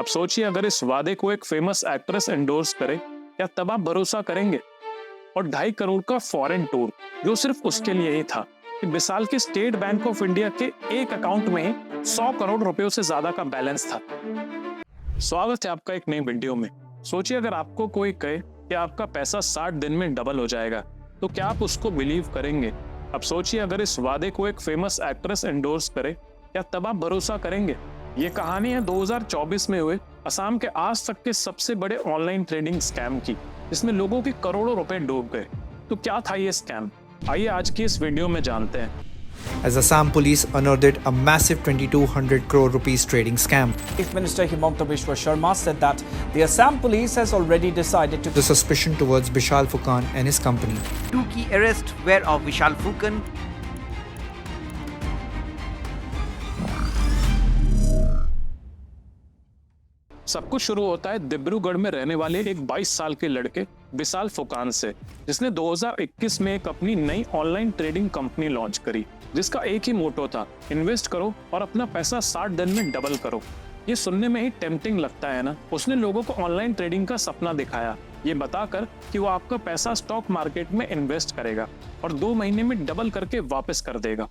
अब सोचिए अगर इस वादे को एक फेमस एक्ट्रेस एंडोर्स करे, क्या तब आप भरोसा करेंगे? और 2.5 करोड़ का फॉरेन टूर जो सिर्फ उसके लिए ही था कि विशाल के स्टेट बैंक ऑफ इंडिया के एक अकाउंट में ही 100 करोड़ रुपयों से ज्यादा का बैलेंस था। स्वागत है आपका एक नई वीडियो में। सोचिए अगर आपको कोई कहे कि आपका पैसा 60 दिन में डबल हो जाएगा, तो क्या आप उसको बिलीव करेंगे? अब सोचिए अगर इस वादे को एक फेमस एक्ट्रेस एंडोर्स करे, क्या तब आप भरोसा करेंगे? ये कहानी है 2024 में हुए असम के आज तक के सबसे बड़े ऑनलाइन ट्रेडिंग स्कैम की, जिसमें लोगों के करोड़ों रुपए डूब गए। तो क्या था ये स्कैम? आइए आज की इस वीडियो में जानते हैं। As Assam police unearthed a massive 2200 crore rupees trading scam. Chief Minister Himanta Biswa Sharma said that the Assam police has already decided to The suspicion towards Vishal Fukan and his company. Two key arrests were of Vishal Fukan. सब कुछ शुरू होता है डिब्रूगढ़ में रहने वाले एक 22 साल के लड़के विशाल फुकान से, जिसने 2021 में एक अपनी नई ऑनलाइन ट्रेडिंग कंपनी लॉन्च करी, जिसका एक ही मोटो था, इन्वेस्ट करो और अपना पैसा 60 दिन में डबल करो। ये सुनने में ही टेम्पटिंग लगता है ना। उसने लोगों को ऑनलाइन ट्रेडिंग का सपना दिखाया, ये बताकर कि वो आपका पैसा स्टॉक मार्केट में इन्वेस्ट करेगा और 2 महीने में डबल करके वापस कर देगा।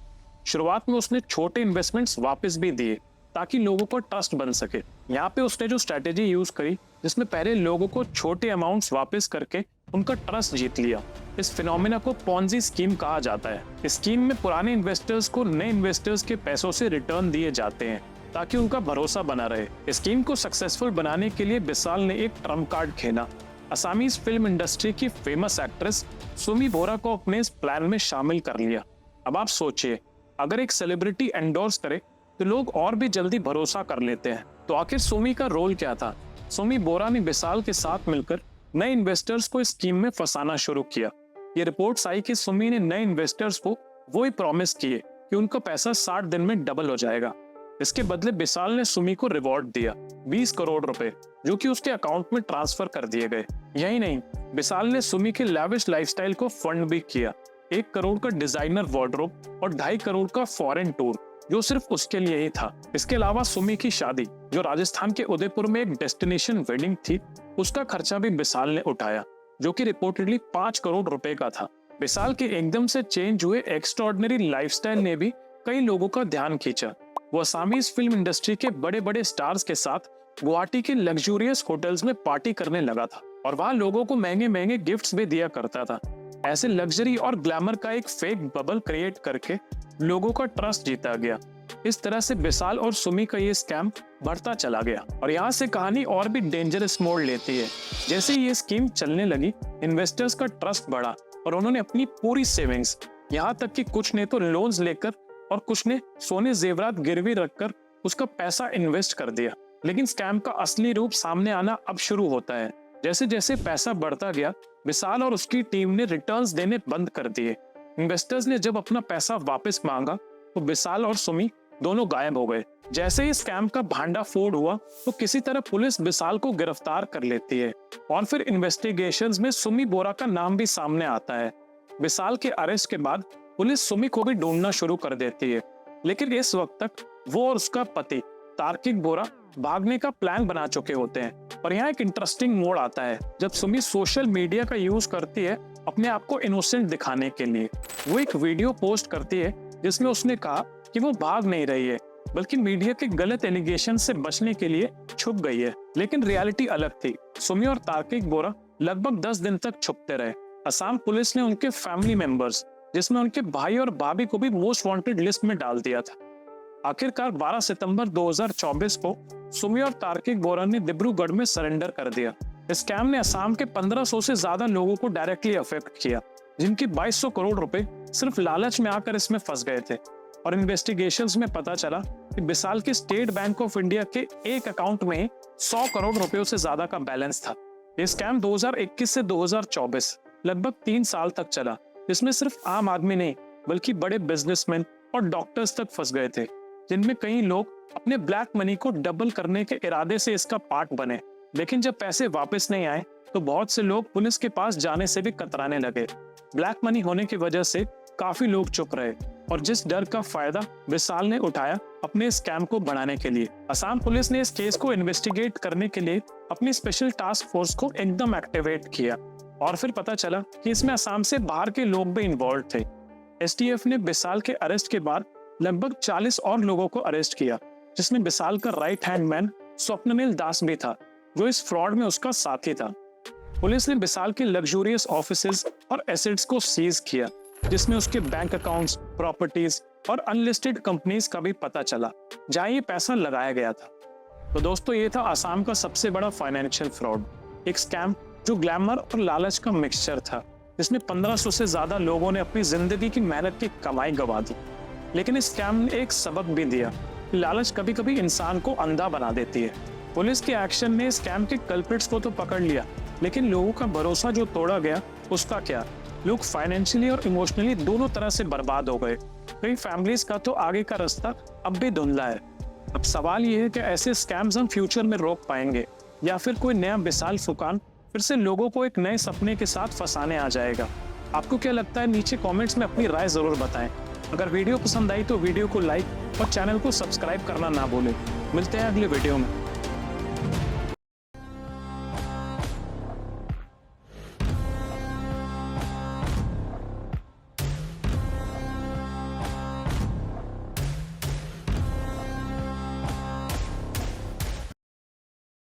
शुरुआत में उसने छोटे इन्वेस्टमेंट्स वापस भी दिए ताकि लोगों को ट्रस्ट बन सके। यहाँ पे उसने जो स्ट्रेटेजी यूज करी, जिसमें पहले लोगों को छोटे अमाउंट्स वापस करके उनका ट्रस्ट जीत लिया। इस फिनोमेना को पॉन्जी स्कीम कहा जाता है। इस स्कीम में पुराने इन्वेस्टर्स को नए इन्वेस्टर्स के पैसों से रिटर्न दिए जाते हैं ताकि उनका भरोसा बना रहे। इस स्कीम को सक्सेसफुल बनाने के लिए विशाल ने एक ट्रम्प कार्ड खेला। असामीज फिल्म इंडस्ट्री की फेमस एक्ट्रेस सुमी बोरा को अपने इस प्लान में शामिल कर लिया। अब आप सोचिए, अगर एक सेलिब्रिटी एंडोर्स करे तो लोग और भी जल्दी भरोसा कर लेते हैं। तो आखिर सुमी का रोल क्या था? सुमी बोरा ने विशाल के साथ मिलकर नए इन्वेस्टर्स को इस स्कीम में फंसाना शुरू किया। ये रिपोर्ट्स आई कि सुमी ने नए इन्वेस्टर्स को वो ही प्रॉमिस किए कि उनका पैसा 60 दिन में डबल हो जाएगा। इसके बदले विशाल ने सुमी को रिवॉर्ड दिया 20 करोड़ रुपए, जो कि उसके अकाउंट में ट्रांसफर कर दिए गए। यही नहीं, विशाल ने सुमी के लैविश लाइफस्टाइल को फंड भी किया। 1 करोड़ का डिजाइनर वार्डरोब और 2.5 करोड़ का फॉरेन टूर जो सिर्फ उसके लिए ही था। इसके अलावा सुमी की शादी, जो राजस्थान के उदयपुर में एक डेस्टिनेशन वेडिंग थी, उसका खर्चा भी विशाल ने उठाया, जो कि रिपोर्टेडली 5 करोड़ रुपए का था। विशाल के एकदम से चेंज हुए एक्स्ट्रॉर्डिनरी लाइफस्टाइल ने भी कई लोगों का ध्यान खींचा। वो असामीज फिल्म इंडस्ट्री के बड़े बड़े स्टार्स के साथ गुवाहाटी के लग्जूरियस होटल्स में पार्टी करने लगा था और वहां लोगों को महंगे महंगे गिफ्ट्स भी दिया करता था। ऐसे लग्जरी और ग्लैमर का एक फेक बबल क्रिएट करके लोगों का ट्रस्ट जीता गया। इस तरह से विशाल और सुमी का ये स्कैम बढ़ता चला गया और यहाँ से कहानी और भी डेंजरस मोड़ लेती है। जैसे ये स्कीम चलने लगी, इन्वेस्टर्स का ट्रस्ट बढ़ा और उन्होंने अपनी पूरी सेविंग्स, यहाँ तक कि कुछ ने तो लोन्स लेकर और कुछ ने सोने जेवरात गिरवी रखकर उसका पैसा इन्वेस्ट कर दिया। लेकिन स्कैम का असली रूप सामने आना अब शुरू होता है। जैसे जैसे पैसा बढ़ता गया, विशाल और उसकी टीम ने रिटर्न्स देने बंद कर दिए। इन्वेस्टर्स ने जब अपना पैसा वापस मांगा तो विशाल और सुमी दोनों गायब हो गए। जैसे ही स्कैम का भांडा फोड़ हुआ तो किसी तरह पुलिस विशाल को गिरफ्तार कर लेती है और फिर इन्वेस्टिगेशंस में सुमी बोरा का नाम भी सामने आता है। विशाल के अरेस्ट के बाद पुलिस सुमी को भी ढूंढना शुरू कर देती है, लेकिन इस वक्त तक वो और उसका पति तार्किक बोरा भागने का प्लान बना चुके होते हैं। और यहाँ एक इंटरेस्टिंग मोड़ आता है जब सुमी सोशल मीडिया का यूज करती है अपने आप को इनोसेंट दिखाने के लिए। वो एक वीडियो पोस्ट करती है जिसमें उसने कहा कि वो भाग नहीं रही है, बल्कि मीडिया के गलत एलिगेशन से बचने के लिए छुप गई है। लेकिन रियलिटी अलग थी। सुमी और तार्किक बोरा लगभग 10 दिन तक छुपते रहे। असम पुलिस ने उनके फैमिली मेंबर्स, जिसमें उनके भाई और भाभी को भी मोस्ट वांटेड लिस्ट में डाल दिया था। आखिरकार 12 सितंबर 2024 को सुमी और तार्किक बोरा ने डिब्रूगढ़ में सरेंडर कर दिया। इस स्कैम ने असम के 1500 से ज्यादा लोगों को डायरेक्टली अफेक्ट किया, जिनके 2200 करोड़ रुपए सिर्फ लालच में आकर इसमें फंस गए थे। और इन्वेस्टिगेशंस में पता चला कि विशाल के स्टेट बैंक ऑफ इंडिया के एक अकाउंट में 100 करोड़ रुपयों से ज्यादा का बैलेंस था। ये स्कैम 2021 से 2024 लगभग 3 साल तक चला, जिसमें सिर्फ आम आदमी नहीं बल्कि बड़े बिजनेसमैन और डॉक्टर्स तक फंस गए थे, जिनमें कई लोग अपने ब्लैक मनी को डबल करने के इरादे से इसका पार्ट बने। लेकिन जब पैसे वापस नहीं आए तो बहुत से लोग पुलिस के पास जाने से भी कतराने लगे। ब्लैक मनी होने की वजह से काफी लोग चुप रहे और जिस डर का फायदा विशाल ने उठाया अपने स्कैम को बढ़ाने के लिए। असम पुलिस ने इस केस को इन्वेस्टिगेट करने के लिए अपनी स्पेशल टास्क फोर्स को एकदम एक्टिवेट किया और फिर पता चला कि इसमें असम से बाहर के लोग भी इन्वॉल्व थे। एसटीएफ ने विशाल के अरेस्ट के बाद लगभग 40 और लोगों को अरेस्ट किया, जिसमें विशाल का राइट हैंड मैन स्वप्निल दास भी था, जो इस फ्रॉड में उसका साथी था। पुलिस ने विशाल के लग्जूरियस ऑफिसेज और एसेट्स को सीज किया, जिसमें उसके बैंक अकाउंट्स, प्रॉपर्टीज और अनलिस्टेड कंपनीज का भी पता चला जहां ये पैसा लगाया गया था। तो दोस्तों, ये था असम का सबसे बड़ा फाइनेंशियल फ्रॉड, एक स्कैम जो ग्लैमर और लालच का मिक्सचर था, जिसमें 1500 से ज्यादा लोगों ने अपनी जिंदगी की मेहनत की कमाई गंवा दी। लेकिन इस स्कैम ने एक सबक भी दिया कि लालच कभी कभी इंसान को अंधा बना देती है। पुलिस के एक्शन ने स्कैम के कल्प्रिट्स को तो पकड़ लिया, लेकिन लोगों का भरोसा जो तोड़ा गया उसका क्या? लोग फाइनेंशियली और इमोशनली दोनों तरह से बर्बाद हो गए। कई फैमिलीज का तो आगे का रास्ता अब भी धुंधला है। अब सवाल ये है कि ऐसे स्कैम्स हम फ्यूचर में रोक पाएंगे या फिर कोई नया विशाल फुकान फिर से लोगों को एक नए सपने के साथ फंसाने आ जाएगा? आपको क्या लगता है? नीचे कमेंट्स में अपनी राय जरूर बताएं। अगर वीडियो पसंद आई तो वीडियो को लाइक और चैनल को सब्सक्राइब करना ना भूलें। मिलते हैं अगले वीडियो में।